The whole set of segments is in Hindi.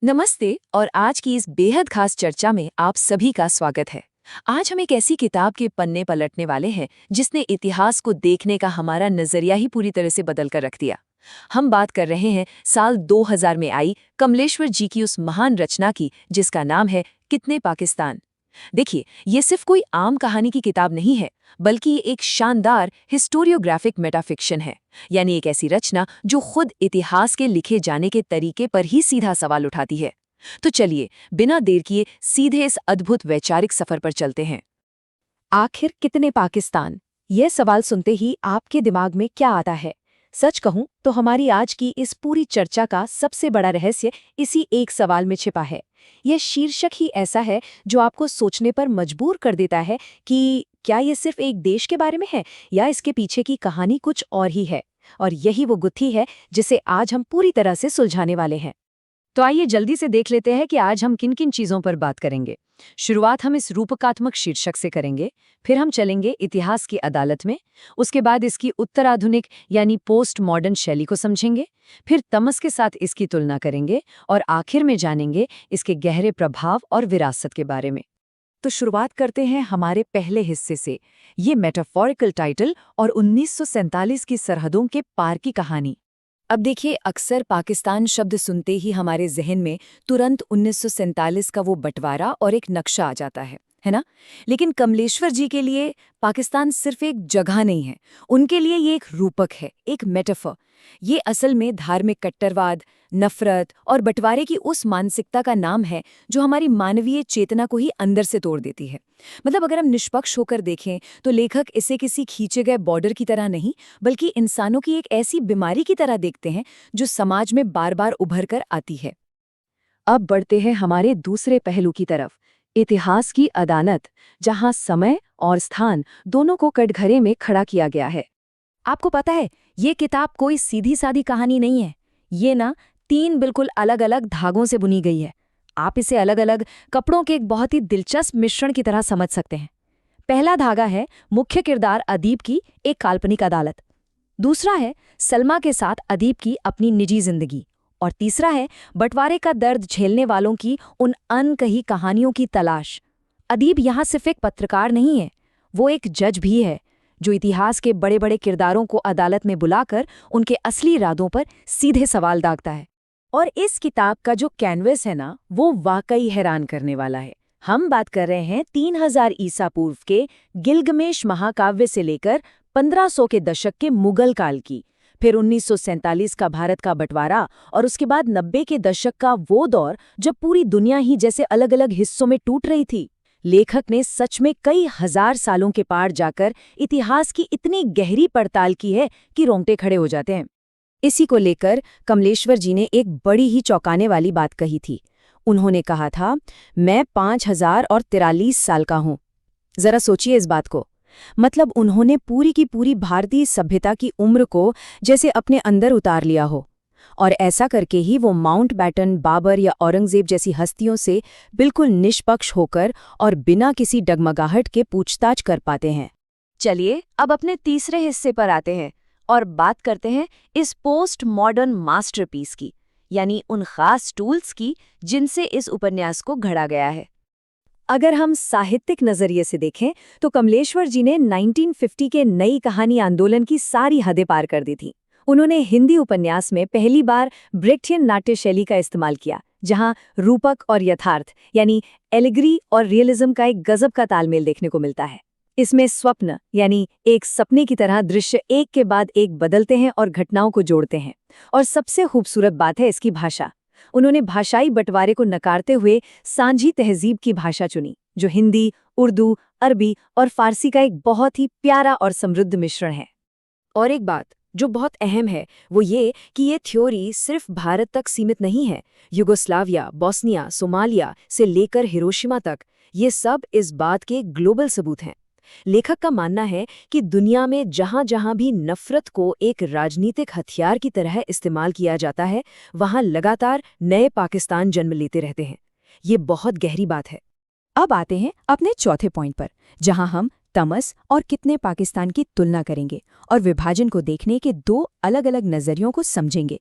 नमस्ते और आज की इस बेहद खास चर्चा में आप सभी का स्वागत है। आज हम एक ऐसी किताब के पन्ने पलटने वाले हैं जिसने इतिहास को देखने का हमारा नजरिया ही पूरी तरह से बदल कर रख दिया। हम बात कर रहे हैं साल 2000 में आई कमलेश्वर जी की उस महान रचना की जिसका नाम है कितने पाकिस्तान। देखिए, ये सिर्फ कोई आम कहानी की किताब नहीं है, बल्कि ये एक शानदार हिस्टोरियोग्राफिक मेटाफिक्शन है, यानी एक ऐसी रचना जो खुद इतिहास के लिखे जाने के तरीके पर ही सीधा सवाल उठाती है। तो चलिए, बिना देर किए सीधे इस अद्भुत वैचारिक सफर पर चलते हैं। आखिर कितने पाकिस्तान? यह सवाल सुनते ही आपके दिमाग में क्या आता है? सच कहूं तो हमारी आज की इस पूरी चर्चा का सबसे बड़ा रहस्य इसी एक सवाल में छिपा है। यह शीर्षक ही ऐसा है जो आपको सोचने पर मजबूर कर देता है कि क्या ये सिर्फ एक देश के बारे में है या इसके पीछे की कहानी कुछ और ही है। और यही वो गुत्थी है जिसे आज हम पूरी तरह से सुलझाने वाले हैं। तो आइए जल्दी से देख लेते हैं कि आज हम किन किन चीजों पर बात करेंगे। शुरुआत हम इस रूपकात्मक शीर्षक से करेंगे, फिर हम चलेंगे इतिहास की अदालत में, उसके बाद इसकी उत्तराधुनिक यानी पोस्ट मॉडर्न शैली को समझेंगे, फिर तमस के साथ इसकी तुलना करेंगे और आखिर में जानेंगे इसके गहरे प्रभाव और विरासत के बारे में। तो शुरुआत करते हैं हमारे पहले हिस्से से, ये मेटाफोरिकल टाइटल और 1947 की सरहदों के पार की कहानी। अब देखिए, अक्सर पाकिस्तान शब्द सुनते ही हमारे जहन में तुरंत 1947 का वो बंटवारा और एक नक्शा आ जाता है ना? लेकिन कमलेश्वर जी के लिए पाकिस्तान सिर्फ एक जगह नहीं है, उनके लिए ये एक रूपक है, एक मेटाफर। ये असल में धार्मिक कट्टरवाद, नफरत और बंटवारे की उस मानसिकता का नाम है जो हमारी मानवीय चेतना को ही अंदर से तोड़ देती है। मतलब अगर हम निष्पक्ष होकर देखें तो लेखक इसे किसी खींचे गए बॉर्डर की तरह नहीं, बल्कि इंसानों की एक ऐसी बीमारी की तरह देखते हैं जो समाज में बार बार उभर कर आती है। अब बढ़ते हैं हमारे दूसरे पहलू की तरफ, इतिहास की अदालत, जहां समय और स्थान दोनों को कटघरे में खड़ा किया गया है। आपको पता है, ये किताब कोई सीधी सादी कहानी नहीं है। ये ना 3 बिल्कुल अलग अलग धागों से बुनी गई है। आप इसे अलग अलग कपड़ों के एक बहुत ही दिलचस्प मिश्रण की तरह समझ सकते हैं। पहला धागा है मुख्य किरदार अदीब की एक काल्पनिक अदालत, दूसरा है सलमा के साथ अदीब की अपनी निजी जिंदगी, और तीसरा है बंटवारे का दर्द झेलने वालों की उन अनकही कहानियों की तलाश। अदीब यहाँ सिर्फ एक पत्रकार नहीं है, वो एक जज भी है जो इतिहास के बड़े बड़े किरदारों को अदालत में बुलाकर उनके असली इरादों पर सीधे सवाल दागता है। और इस किताब का जो कैनवस है ना, वो वाकई हैरान करने वाला है। हम बात कर रहे हैं 3000 ईसा पूर्व के गिलगमेश महाकाव्य से लेकर 1500 के दशक के मुगल काल की, फिर 1947 का भारत का बंटवारा और उसके बाद 90 के दशक का वो दौर जब पूरी दुनिया ही जैसे अलग अलग हिस्सों में टूट रही थी। लेखक ने सच में कई हजार सालों के पार जाकर इतिहास की इतनी गहरी पड़ताल की है कि रोंगटे खड़े हो जाते हैं। इसी को लेकर कमलेश्वर जी ने एक बड़ी ही चौंकाने वाली बात कही थी। उन्होंने कहा था, मैं 5043 साल का हूं। जरा सोचिए इस बात को। मतलब उन्होंने पूरी की पूरी भारतीय सभ्यता की उम्र को जैसे अपने अंदर उतार लिया हो, और ऐसा करके ही वो माउंटबैटन, बाबर या औरंगजेब जैसी हस्तियों से बिल्कुल निष्पक्ष होकर और बिना किसी डगमगाहट के पूछताछ कर पाते हैं। चलिए अब अपने तीसरे हिस्से पर आते हैं और बात करते हैं इस पोस्ट मॉडर्न मास्टरपीस की, यानी उन खास टूल्स की जिनसे इस उपन्यास को घड़ा गया है। अगर हम साहित्यिक नजरिए से देखें तो कमलेश्वर जी ने 1950 के नई कहानी आंदोलन की सारी हदें पार कर दी थी। उन्होंने हिंदी उपन्यास में पहली बार ब्रेख्टियन नाट्य शैली का इस्तेमाल किया, जहां रूपक और यथार्थ यानी एलिगरी और रियलिज्म का एक गजब का तालमेल देखने को मिलता है। इसमें स्वप्न यानी एक सपने की तरह दृश्य एक के बाद एक बदलते हैं और घटनाओं को जोड़ते हैं। और सबसे खूबसूरत बात है इसकी भाषा। उन्होंने भाषाई बंटवारे को नकारते हुए सांझी तहजीब की भाषा चुनी, जो हिंदी, उर्दू, अरबी और फारसी का एक बहुत ही प्यारा और समृद्ध मिश्रण है। और एक बात जो बहुत अहम है वो ये कि ये थ्योरी सिर्फ भारत तक सीमित नहीं है। युगोस्लाविया, बोस्निया, सोमालिया से लेकर हिरोशिमा तक, ये सब इस बात के ग्लोबल सबूत हैं। लेखक का मानना है कि दुनिया में जहां जहां भी नफरत को एक राजनीतिक हथियार की तरह इस्तेमाल किया जाता है, वहां लगातार नए पाकिस्तान जन्म लेते रहते हैं। ये बहुत गहरी बात है। अब आते हैं अपने चौथे पॉइंट पर, जहां हम तमस और कितने पाकिस्तान की तुलना करेंगे और विभाजन को देखने के 2 अलग अलग नजरियों को समझेंगे।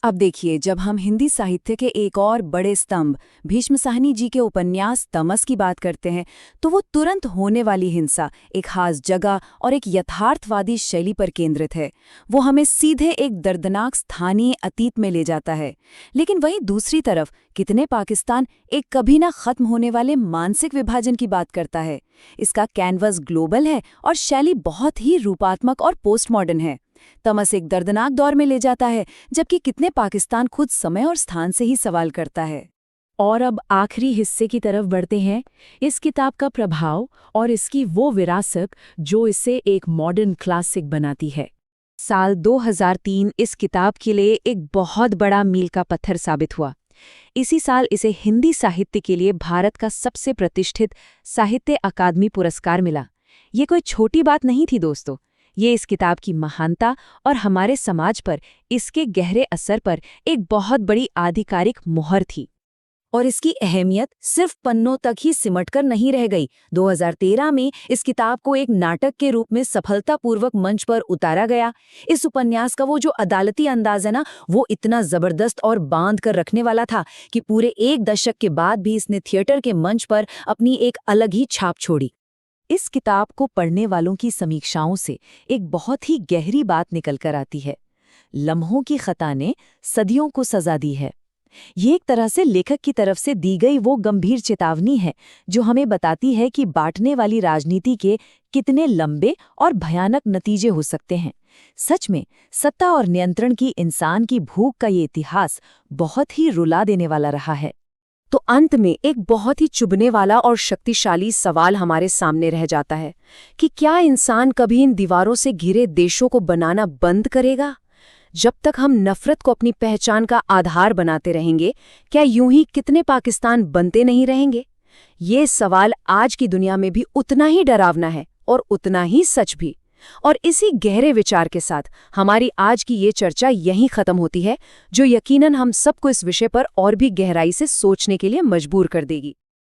अब देखिए, जब हम हिंदी साहित्य के एक और बड़े स्तंभ भीष्म साहनी जी के उपन्यास तमस की बात करते हैं, तो वो तुरंत होने वाली हिंसा, एक खास जगह और एक यथार्थवादी शैली पर केंद्रित है। वो हमें सीधे एक दर्दनाक स्थानीय अतीत में ले जाता है। लेकिन वहीं दूसरी तरफ कितने पाकिस्तान एक कभी ना खत्म होने वाले मानसिक विभाजन की बात करता है। इसका कैनवस ग्लोबल है और शैली बहुत ही रूपात्मक और पोस्टमॉडर्न है। तमस एक दर्दनाक दौर में ले जाता है, जबकि कितने पाकिस्तान खुद समय और स्थान से ही सवाल करता है। और अब आखिरी हिस्से की तरफ बढ़ते हैं, इस किताब का प्रभाव और इसकी वो विरासत जो इसे एक मॉडर्न क्लासिक बनाती है। साल 2003 इस किताब के लिए एक बहुत बड़ा मील का पत्थर साबित हुआ। इसी साल इसे हिंदी साहित्य के लिए भारत का सबसे प्रतिष्ठित साहित्य अकादमी पुरस्कार मिला। ये कोई छोटी बात नहीं थी दोस्तों। ये इस किताब की महानता और हमारे समाज पर इसके गहरे असर पर एक बहुत बड़ी आधिकारिक मुहर थी। और इसकी अहमियत सिर्फ पन्नों तक ही सिमटकर नहीं रह गई। 2013 में इस किताब को एक नाटक के रूप में सफलतापूर्वक मंच पर उतारा गया। इस उपन्यास का वो जो अदालती अंदाज है ना, वो इतना जबरदस्त और बांध कर रखने वाला था कि पूरे एक दशक के बाद भी इसने थिएटर के मंच पर अपनी एक अलग ही छाप छोड़ी। इस किताब को पढ़ने वालों की समीक्षाओं से एक बहुत ही गहरी बात निकल कर आती है। लम्हों की खता ने सदियों को सजा दी है। ये एक तरह से लेखक की तरफ से दी गई वो गंभीर चेतावनी है जो हमें बताती है कि बांटने वाली राजनीति के कितने लंबे और भयानक नतीजे हो सकते हैं। सच में सत्ता और नियंत्रण की इंसान की भूख का ये इतिहास बहुत ही रुला देने वाला रहा है। तो अंत में एक बहुत ही चुभने वाला और शक्तिशाली सवाल हमारे सामने रह जाता है कि क्या इंसान कभी इन दीवारों से घिरे देशों को बनाना बंद करेगा? जब तक हम नफरत को अपनी पहचान का आधार बनाते रहेंगे, क्या यूं ही कितने पाकिस्तान बनते नहीं रहेंगे? ये सवाल आज की दुनिया में भी उतना ही डरावना है और उतना ही सच भी। और इसी गहरे विचार के साथ हमारी आज की ये चर्चा यहीं खत्म होती है, जो यकीनन हम सबको इस विषय पर और भी गहराई से सोचने के लिए मजबूर कर देगी।